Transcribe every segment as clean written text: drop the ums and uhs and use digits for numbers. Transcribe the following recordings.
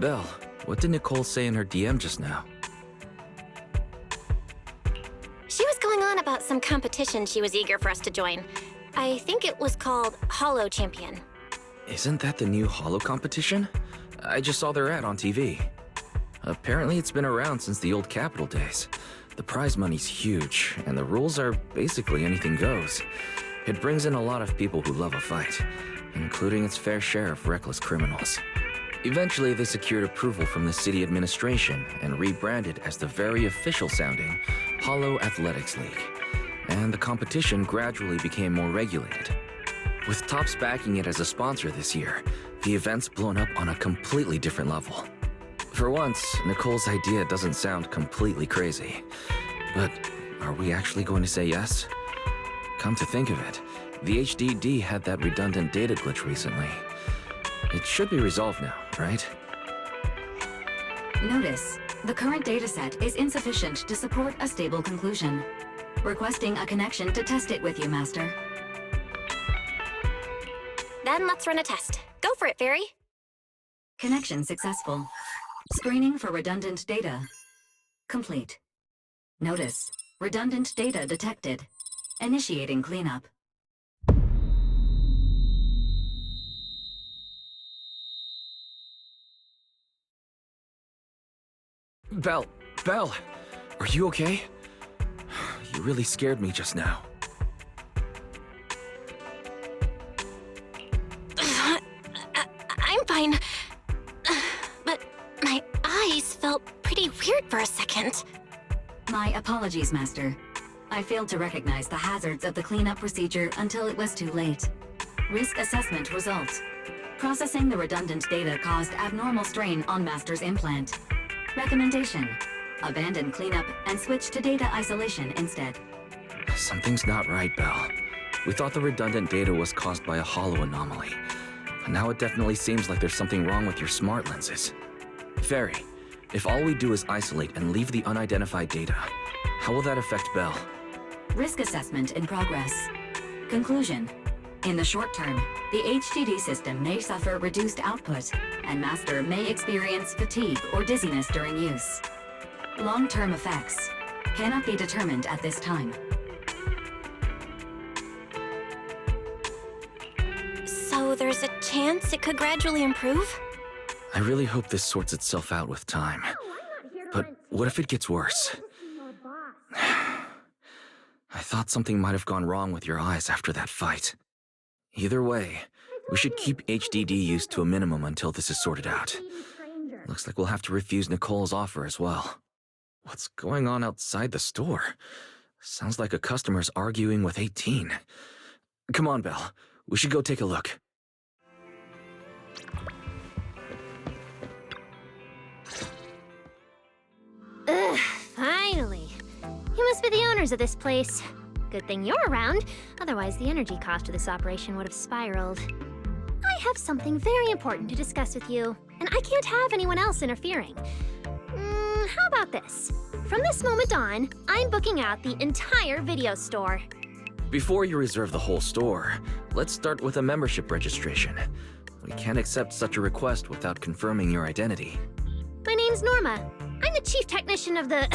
Belle, what did Nicole say in her DM just now? She was going on about some competition she was eager for us to join. I think it was called Hollow Champion. Isn't that the new Hollow competition? I just saw their ad on TV. Apparently it's been around since the old Capital days. The prize money's huge, and the rules are basically anything goes. It brings in a lot of people who love a fight, including its fair share of reckless criminals. Eventually, they secured approval from the city administration and rebranded as the very official-sounding Hollow Athletics League. And the competition gradually became more regulated. With Topps backing it as a sponsor this year, the event's blown up on a completely different level. For once, Nicole's idea doesn't sound completely crazy. But are we actually going to say yes? Come to think of it, the HDD had that redundant data glitch recently. It should be resolved now, right? Notice, the current dataset is insufficient to support a stable conclusion. Requesting a connection to test it with you, Master. Then let's run a test. Go for it, Fairy. Connection successful. Screening for redundant data. Complete. Notice, redundant data detected. Initiating cleanup. Belle, are you okay? You really scared me just now. I'm fine. But my eyes felt pretty weird for a second. My apologies, Master. I failed to recognize the hazards of the cleanup procedure until it was too late. Risk assessment results. Processing the redundant data caused abnormal strain on Master's implant. Recommendation: abandon cleanup and switch to data isolation instead. Something's not right, Belle. We thought the redundant data was caused by a hollow anomaly. Now it definitely seems like there's something wrong with your smart lenses. Fairy, if all we do is isolate and leave the unidentified data, how will that affect Belle? Risk assessment in progress. Conclusion: in the short term, the HDD system may suffer reduced output, and Master may experience fatigue or dizziness during use. Long-term effects cannot be determined at this time. So there's a chance it could gradually improve? I really hope this sorts itself out with time. But what if it gets worse? I thought something might have gone wrong with your eyes after that fight. Either way, we should keep HDD use to a minimum until this is sorted out. Looks like we'll have to refuse Nicole's offer as well. What's going on outside the store? Sounds like a customer's arguing with 18. Come on, Belle. We should go take a look. Ugh, finally. You must be the owners of this place. Good thing you're around, otherwise the energy cost of this operation would have spiraled. I have something very important to discuss with you, and I can't have anyone else interfering. How about this? From this moment on, I'm booking out the entire video store. Before you reserve the whole store, let's start with a membership registration. We can't accept such a request without confirming your identity. My name's Norma. I'm the chief technician of the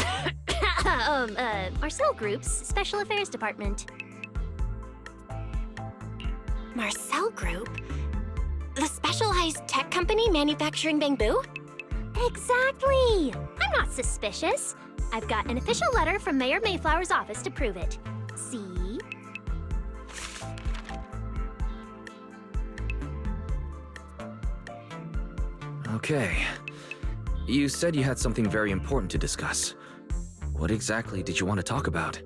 Marcel Group's Special Affairs Department. Marcel Group? The specialized tech company manufacturing bamboo? Exactly! I'm not suspicious. I've got an official letter from Mayor Mayflower's office to prove it. See? Okay. You said you had something very important to discuss. What exactly did you want to talk about?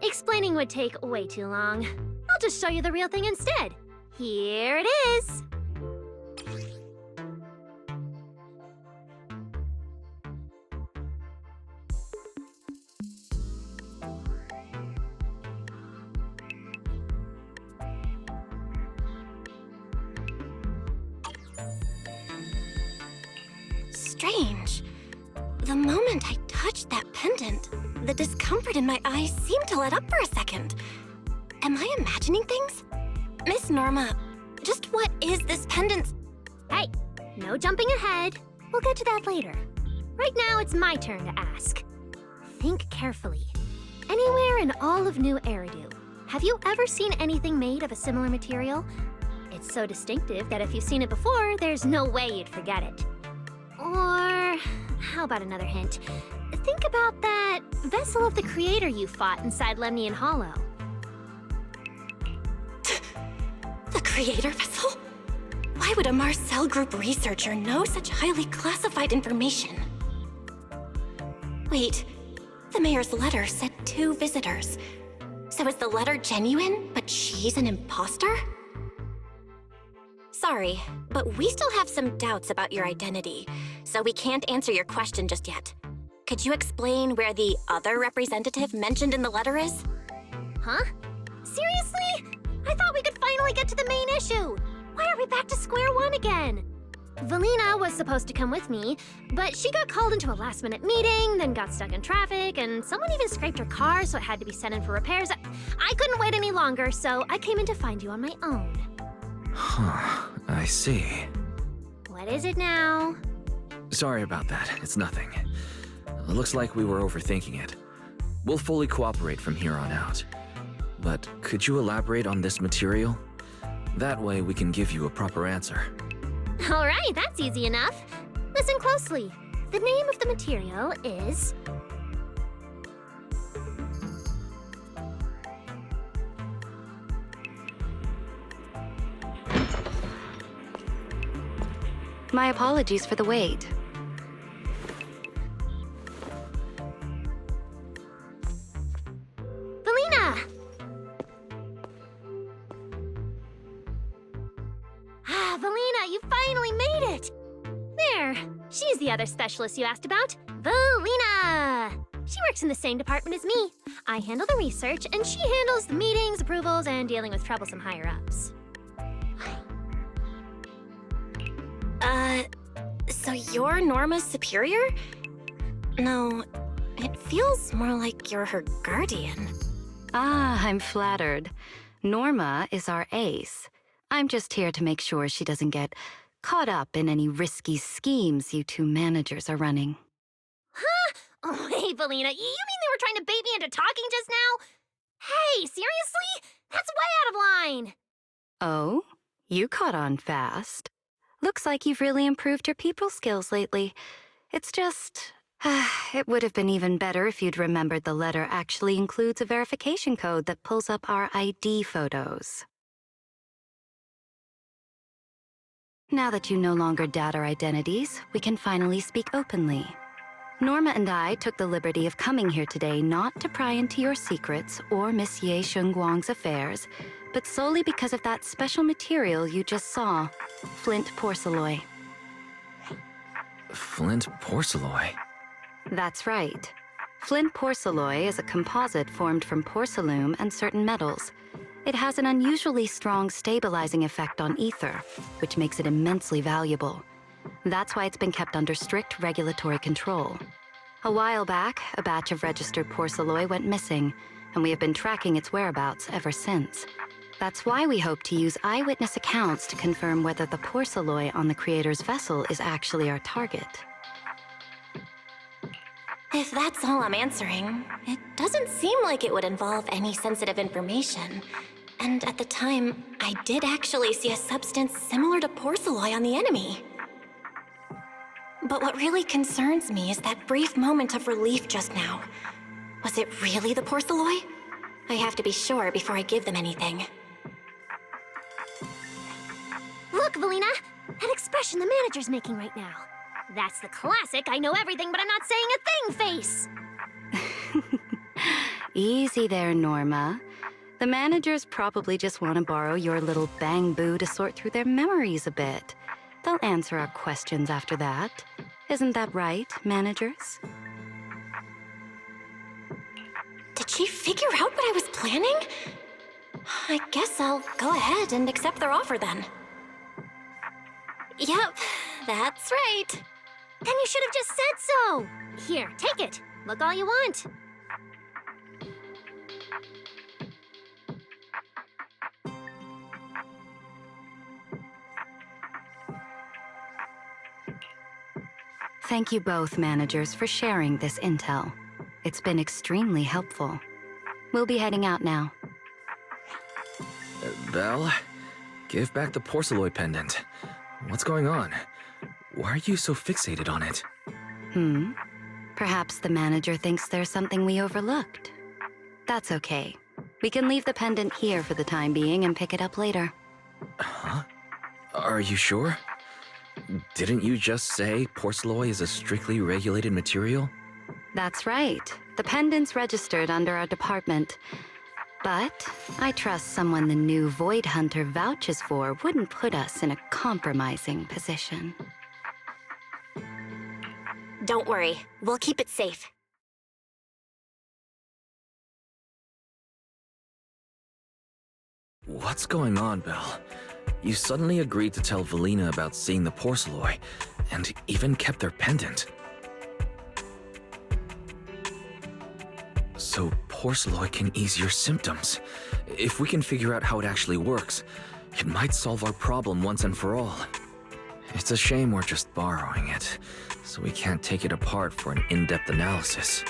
Explaining would take way too long. I'll just show you the real thing instead. Here it is! Strange. The moment I touched that pendant, the discomfort in my eyes seemed to let up for a second. Am I imagining things? Miss Norma, just what is this pendant? Hey, no jumping ahead. We'll get to that later. Right now, it's my turn to ask. Think carefully. Anywhere in all of New Eridu, have you ever seen anything made of a similar material? It's so distinctive that if you've seen it before, there's no way you'd forget it. Or, how about another hint? Think about that vessel of the Creator you fought inside Lemnian Hollow. The Creator vessel? Why would a Marcel Group researcher know such highly classified information? Wait, the mayor's letter said 2 visitors. So is the letter genuine, but she's an imposter? Sorry, but we still have some doubts about your identity, so we can't answer your question just yet. Could you explain where the other representative mentioned in the letter is? Huh? Seriously? I thought we could finally get to the main issue. Why are we back to square one again? Valina was supposed to come with me, but she got called into a last-minute meeting, then got stuck in traffic, and someone even scraped her car, so it had to be sent in for repairs. I couldn't wait any longer, so I came in to find you on my own. Huh, I see. What is it now? Sorry about that, it's nothing. Looks like we were overthinking it. We'll fully cooperate from here on out. But could you elaborate on this material? That way we can give you a proper answer. All right, that's easy enough. Listen closely. The name of the material is... My apologies for the wait. Valina! Valina, you finally made it! There, she's the other specialist you asked about. Valina! She works in the same department as me. I handle the research, and she handles the meetings, approvals, and dealing with troublesome higher-ups. So you're Norma's superior? No, it feels more like you're her guardian. Ah, I'm flattered. Norma is our ace. I'm just here to make sure she doesn't get caught up in any risky schemes you 2 managers are running. Huh? Oh, hey, Valina, you mean they were trying to bait me into talking just now? Hey, seriously? That's way out of line! Oh? You caught on fast. Looks like you've really improved your people skills lately. It's just... it would have been even better if you'd remembered the letter actually includes a verification code that pulls up our ID photos. Now that you no longer doubt our identities, we can finally speak openly. Norma and I took the liberty of coming here today not to pry into your secrets or Miss Ye Shengguang's affairs, but solely because of that special material you just saw, flint porcelloi. Flint porcelloi? That's right. Flint porcelloi is a composite formed from porcelain and certain metals. It has an unusually strong stabilizing effect on ether, which makes it immensely valuable. That's why it's been kept under strict regulatory control. A while back, a batch of registered porcelloi went missing, and we have been tracking its whereabouts ever since. That's why we hope to use eyewitness accounts to confirm whether the porcelloi on the Creator's vessel is actually our target. If that's all I'm answering, it doesn't seem like it would involve any sensitive information. And at the time, I did actually see a substance similar to porcelloi on the enemy. But what really concerns me is that brief moment of relief just now. Was it really the porcelloi? I have to be sure before I give them anything. Look, Valina! That expression the manager's making right now. That's the classic I know everything but I'm not saying a thing face! Easy there, Norma. The managers probably just want to borrow your little bang-boo to sort through their memories a bit. They'll answer our questions after that. Isn't that right, managers? Did she figure out what I was planning? I guess I'll go ahead and accept their offer then. Yep, that's right. Then you should have just said so! Here, take it. Look all you want. Thank you both, managers, for sharing this intel. It's been extremely helpful. We'll be heading out now. Belle, give back the porceloid pendant. What's going on? Why are you so fixated on it? Perhaps the manager thinks there's something we overlooked. That's okay. We can leave the pendant here for the time being and pick it up later. Huh? Are you sure? Didn't you just say porceloid is a strictly regulated material? That's right. The pendant's registered under our department. But I trust someone the new Void Hunter vouches for wouldn't put us in a compromising position. Don't worry, we'll keep it safe. What's going on, Belle? You suddenly agreed to tell Valina about seeing the porceloid, and even kept their pendant. So porceloid can ease your symptoms. If we can figure out how it actually works, it might solve our problem once and for all. It's a shame we're just borrowing it, so we can't take it apart for an in-depth analysis.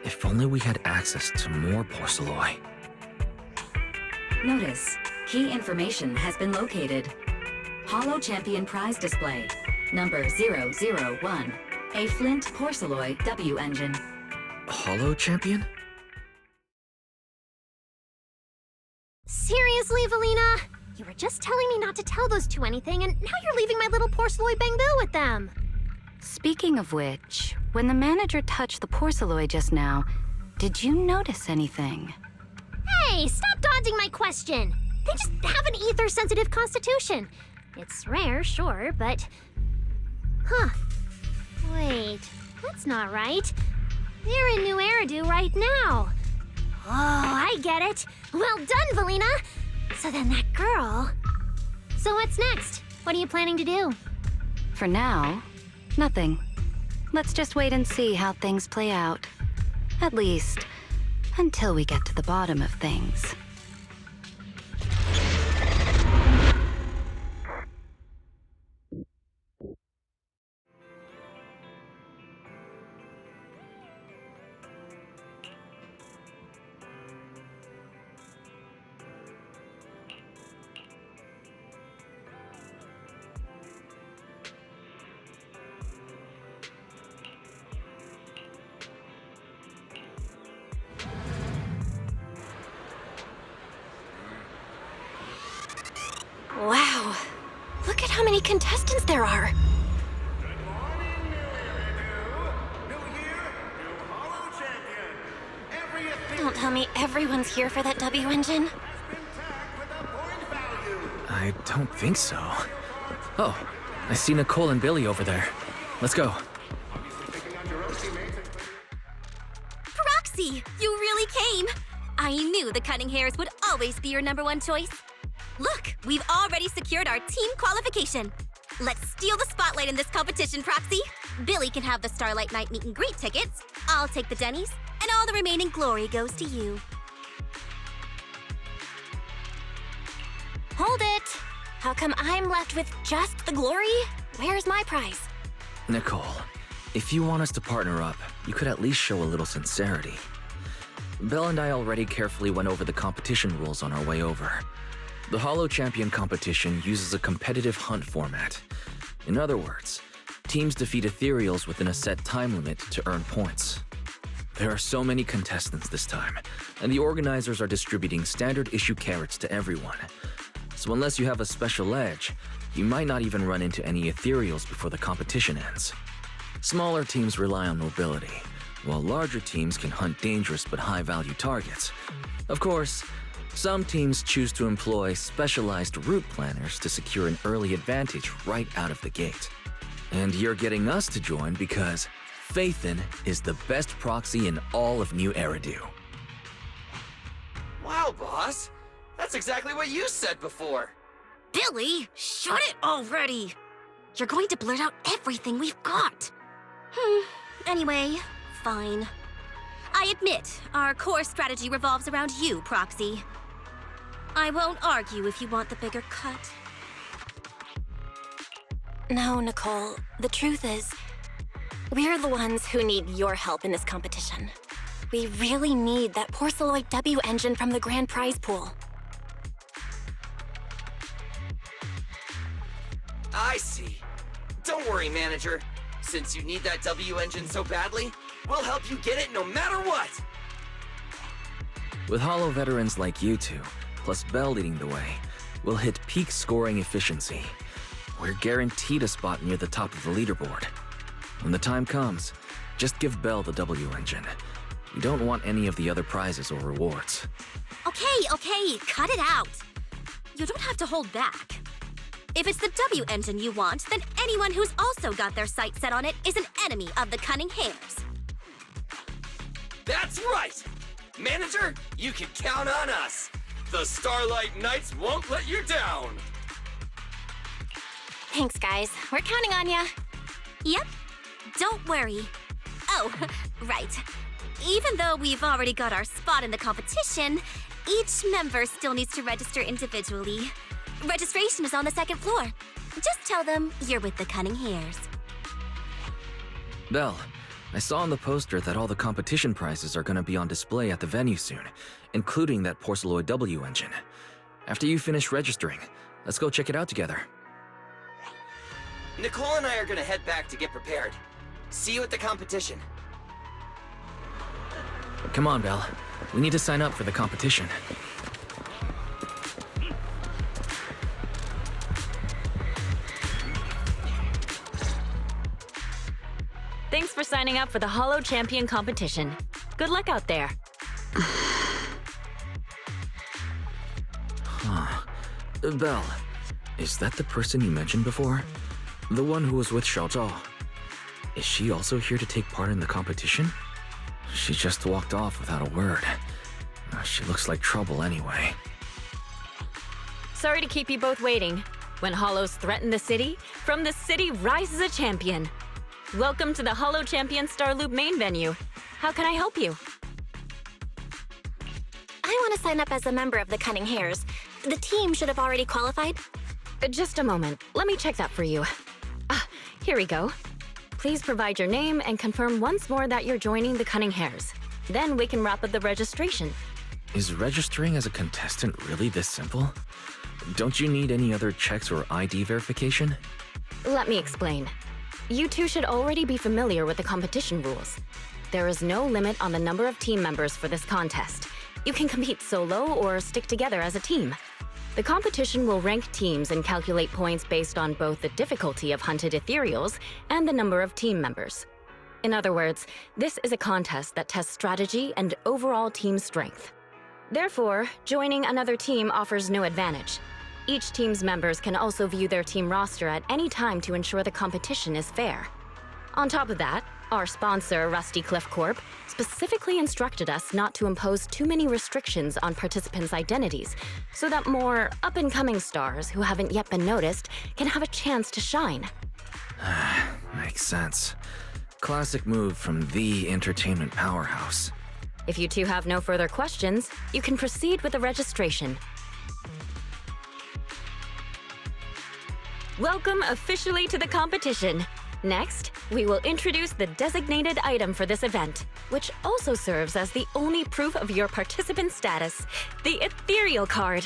If only we had access to more porceloid. Notice, key information has been located. Holo Champion prize display, number 001, a Flint porceloid W engine. Holo Champion? Seriously, Valina? You were just telling me not to tell those two anything, and now you're leaving my little porceloid bang-boo with them. Speaking of which, when the manager touched the porceloid just now, did you notice anything? Hey, stop dodging my question! They just have an ether-sensitive constitution. It's rare, sure, but... Huh. Wait, that's not right. They're in New Eridu right now. Oh, I get it. Well done, Valina! So then that girl... So what's next? What are you planning to do? For now, nothing. Let's just wait and see how things play out. At least, until we get to the bottom of things. Wow. Look at how many contestants there are. Good morning, New year, new Holo Champion. Everything Don't tell me everyone's here for that W engine. has been tagged with a point value. I don't think so. Oh, I see Nicole and Billy over there. Let's go. Obviously picking on your own teammates and Roxy, you really came! I knew the cutting hairs would always be your #1 choice. Look, we've already secured our team qualification. Let's steal the spotlight in this competition, Proxy. Billy can have the Starlight Night meet and greet tickets. I'll take the Denny's, and all the remaining glory goes to you. Hold it! How come I'm left with just the glory? Where's my prize? Nicole, if you want us to partner up, you could at least show a little sincerity. Belle and I already carefully went over the competition rules on our way over. The Holo Champion competition uses a competitive hunt format. In other words, teams defeat ethereals within a set time limit to earn points. There are so many contestants this time, and the organizers are distributing standard issue carrots to everyone. So unless you have a special edge, you might not even run into any ethereals before the competition ends. Smaller teams rely on mobility, while larger teams can hunt dangerous but high-value targets. Of course, some teams choose to employ specialized route planners to secure an early advantage right out of the gate. And you're getting us to join because Phaethon is the best proxy in all of New Eridu. Wow, boss! That's exactly what you said before! Billy, shut it already! You're going to blurt out everything we've got. Anyway, fine. I admit, our core strategy revolves around you, Proxy. I won't argue if you want the bigger cut. No, Nicole. The truth is, We're the ones who need your help in this competition. We really need that Porceloid W engine from the grand prize pool. I see. Don't worry, manager. Since you need that W engine so badly, we'll help you get it no matter what! With Hollow veterans like you two, plus Bell leading the way, we'll hit peak scoring efficiency. We're guaranteed a spot near the top of the leaderboard. When the time comes, just give Bell the W engine. You don't want any of the other prizes or rewards. Okay, cut it out. You don't have to hold back. If it's the W engine you want, then anyone who's also got their sights set on it is an enemy of the Cunning Hares. That's right! Manager, you can count on us! The Starlight Knights won't let you down! Thanks, guys. We're counting on ya. Yep, don't worry. Oh, right. Even though we've already got our spot in the competition, each member still needs to register individually. Registration is on the second floor. Just tell them you're with the Cunning Hares. Bell, I saw on the poster that all the competition prizes are gonna be on display at the venue soon, including that Porceloid W engine. After you finish registering, let's go check it out together. Nicole and I are gonna head back to get prepared. See you at the competition. Come on, Bell. We need to sign up for the competition. Thanks for signing up for the Hollow Champion competition. Good luck out there. Bell, is that the person you mentioned before? The one who was with Xiao Zhao? Is she also here to take part in the competition? She just walked off without a word. She looks like trouble anyway. Sorry to keep you both waiting. When Hollows threaten the city, from the city rises a champion. Welcome to the Hollow Champion Star Loop main venue. How can I help you? I want to sign up as a member of the Cunning Hares. The team should have already qualified. Just a moment. Let me check that for you. Here we go. Please provide your name and confirm once more that you're joining the Cunning Hares. Then we can wrap up the registration. Is registering as a contestant really this simple? Don't you need any other checks or ID verification? Let me explain. You two should already be familiar with the competition rules. There is no limit on the number of team members for this contest. You can compete solo or stick together as a team. The competition will rank teams and calculate points based on both the difficulty of hunted ethereals and the number of team members. In other words, this is a contest that tests strategy and overall team strength. Therefore, joining another team offers no advantage. Each team's members can also view their team roster at any time to ensure the competition is fair. On top of that, our sponsor, Rusty Cliff Corp, specifically instructed us not to impose too many restrictions on participants' identities, so that more up-and-coming stars who haven't yet been noticed can have a chance to shine. Makes sense. Classic move from the entertainment powerhouse. If you two have no further questions, you can proceed with the registration. Welcome officially to the competition. Next, we will introduce the designated item for this event, which also serves as the only proof of your participant status, the Ethereal Card.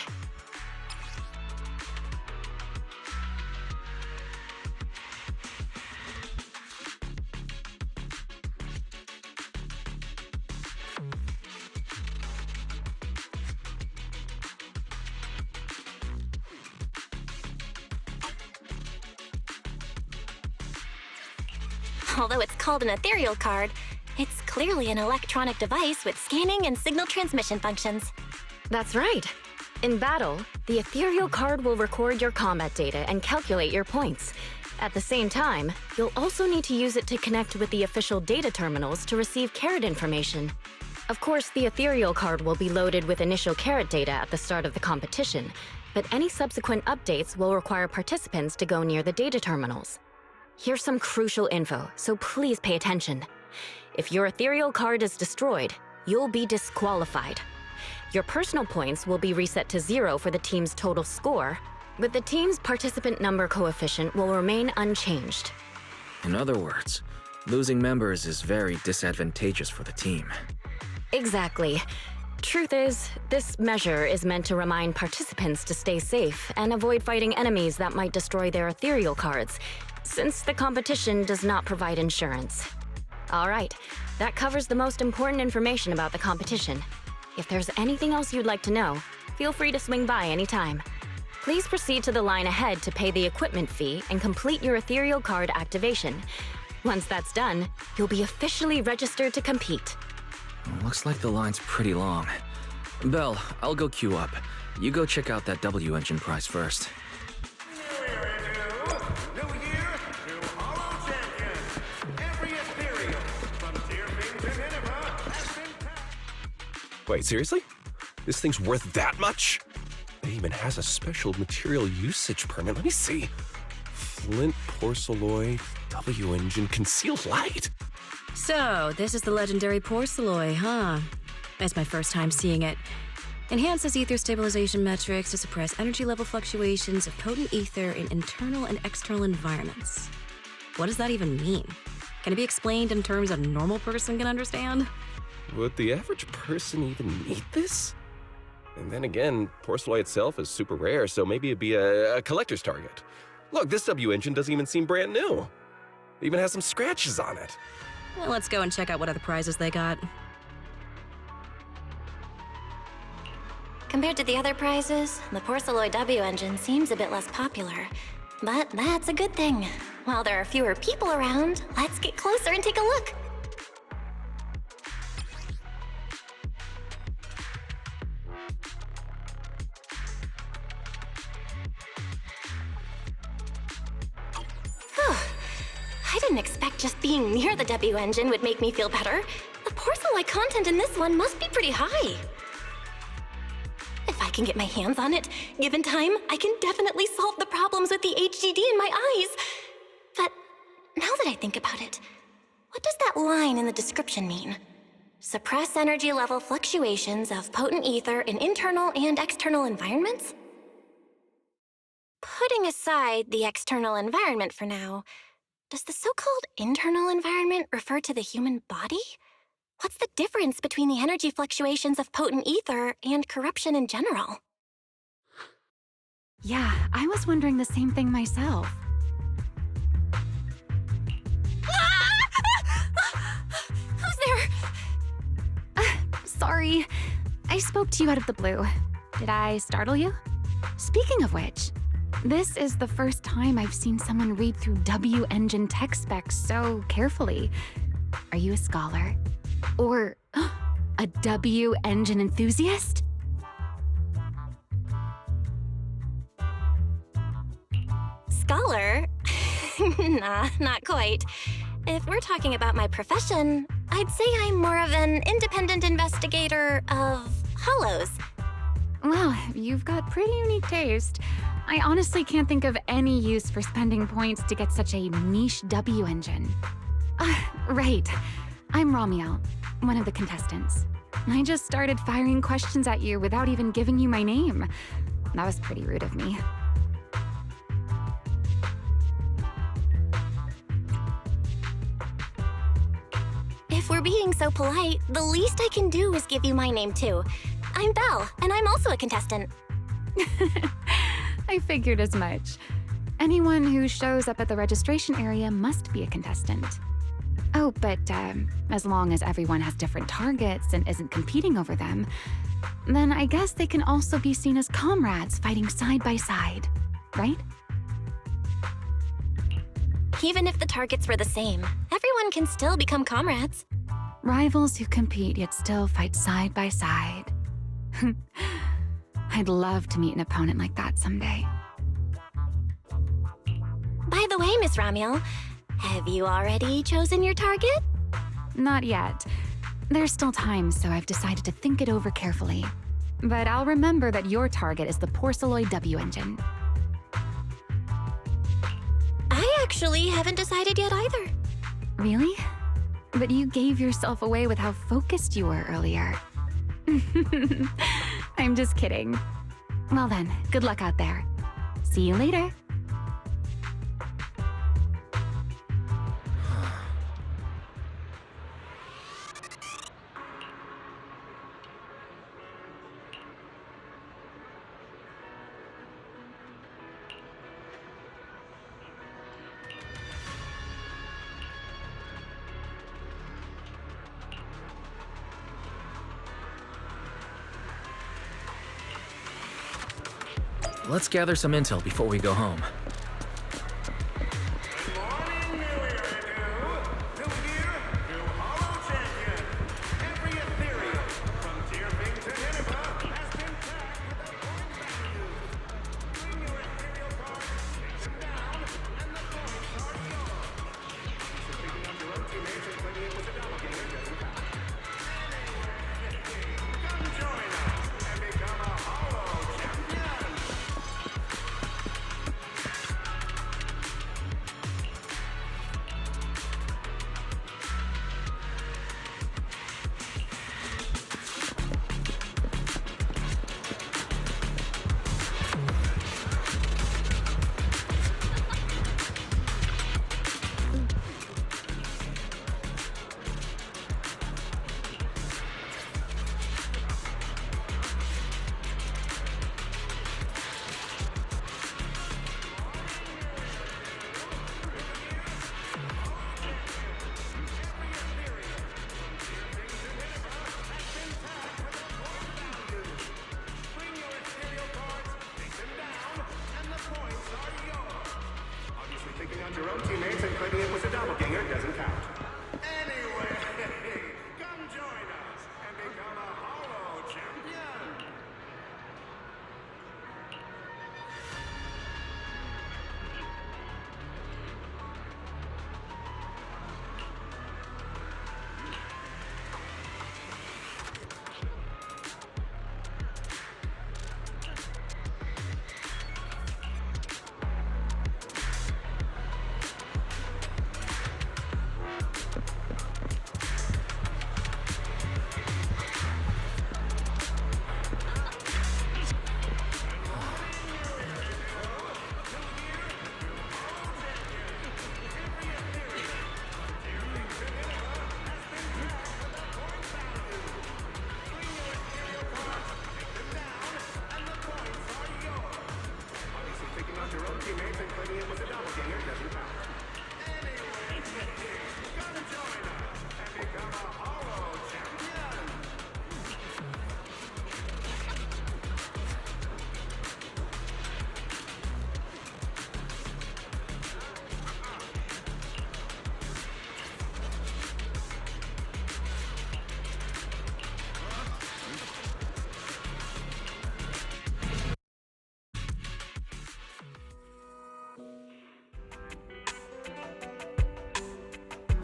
Although it's called an ethereal card, it's clearly an electronic device with scanning and signal transmission functions. That's right. In battle, the Ethereal Card will record your combat data and calculate your points. At the same time, you'll also need to use it to connect with the official data terminals to receive carrot information. Of course, the Ethereal Card will be loaded with initial carrot data at the start of the competition, but any subsequent updates will require participants to go near the data terminals. Here's some crucial info, so please pay attention. If your Ethereal Card is destroyed, you'll be disqualified. Your personal points will be reset to 0 for the team's total score, but the team's participant number coefficient will remain unchanged. In other words, Losing members is very disadvantageous for the team. Exactly. Truth is, this measure is meant to remind participants to stay safe and avoid fighting enemies that might destroy their ethereal cards, since the competition does not provide insurance. All right, that covers the most important information about the competition. If there's anything else you'd like to know, feel free to swing by anytime. Please proceed to the line ahead to pay the equipment fee and complete your ethereal card activation. Once that's done, you'll be officially registered to compete. Looks like the line's pretty long. Belle, I'll go queue up. You go check out that W engine prize first. New era new year, new Hollow champion. Every ethereal from Deerfing to Nineveh has been tapped. Wait, seriously? This thing's worth that much? It even has a special material usage permit. Let me see. Flint, porcelloy, W engine, concealed light. So, this is the legendary porcelloy, huh? It's my first time seeing it. Enhances ether stabilization metrics to suppress energy level fluctuations of potent ether in internal and external environments. What does that even mean? Can it be explained in terms a normal person can understand? Would the average person even need this? And then again, porcelloy itself is super rare, so maybe it'd be a collector's target. Look, this W engine doesn't even seem brand new. It even has some scratches on it. Well, let's go and check out what other prizes they got. Compared to the other prizes, the Porcelloy W engine seems a bit less popular. But that's a good thing. While there are fewer people around, let's get closer and take a look. I didn't expect just being near the W engine would make me feel better. The porcelain content in this one must be pretty high. If I can get my hands on it, given time, I can definitely solve the problems with the HDD in my eyes. But now that I think about it, what does that line in the description mean? Suppress energy level fluctuations of potent ether in internal and external environments? Putting aside the external environment for now, does the so-called internal environment refer to the human body? What's the difference between the energy fluctuations of potent ether and corruption in general? Yeah, I was wondering the same thing myself. Who's there? Sorry, I spoke to you out of the blue. Did I startle you? Speaking of which, this is the first time I've seen someone read through W engine tech specs so carefully. Are you a scholar? Or a W engine enthusiast? Scholar? Nah, not quite. If we're talking about my profession, I'd say I'm more of an independent investigator of hollows. Well, you've got pretty unique taste. I honestly can't think of any use for spending points to get such a niche W engine. Right. I'm Ramiel, one of the contestants. I just started firing questions at you without even giving you my name. That was pretty rude of me. If we're being so polite, the least I can do is give you my name too. I'm Belle, and I'm also a contestant. I figured as much. Anyone who shows up at the registration area must be a contestant. Oh, but as long as everyone has different targets and isn't competing over them, then I guess they can also be seen as comrades fighting side by side, right? Even if the targets were the same, everyone can still become comrades. Rivals who compete yet still fight side by side. I'd love to meet an opponent like that someday. By the way, Miss Ramiel, have you already chosen your target? Not yet. There's still time, so I've decided to think it over carefully. But I'll remember that your target is the Porcelloy W engine. I actually haven't decided yet either. Really? But you gave yourself away with how focused you were earlier. I'm just kidding. Well then, good luck out there. See you later. let's gather some intel before we go home. Morning, New Year to New Year, new Hollow Champion. Every ethereal, from Deerfing to Nineveh, has been tagged with a point value. Bring your ethereal cards, take them down, and the points are yours. So picking up your own teammates and playing it with a doppelganger doesn't count. Anyway, come join us and become a Hollow Champion. Bring your ethereal cards, take them down, and the points are yours. Obviously, picking out your own teammates and claiming it was a doppelganger doesn't count. Anyway, come join us and become a Hollow Champion. Obviously, picking out your own teammates and claiming it was a doppelganger doesn't count. Anyway, come join us and become a Hollow Champion.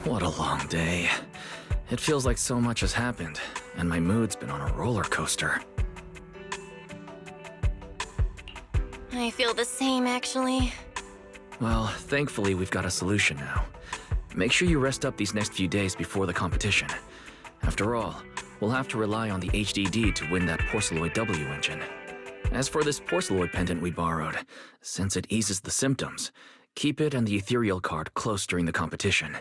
What a long day. It feels like so much has happened, and my mood's been on a roller coaster. I feel the same, actually. Well, thankfully we've got a solution now. Make sure you rest up these next few days before the competition. After all, we'll have to rely on the HDD to win that Porceloid W engine. As for this Porceloid pendant we borrowed, since it eases the symptoms, keep it and the ethereal card close during the competition.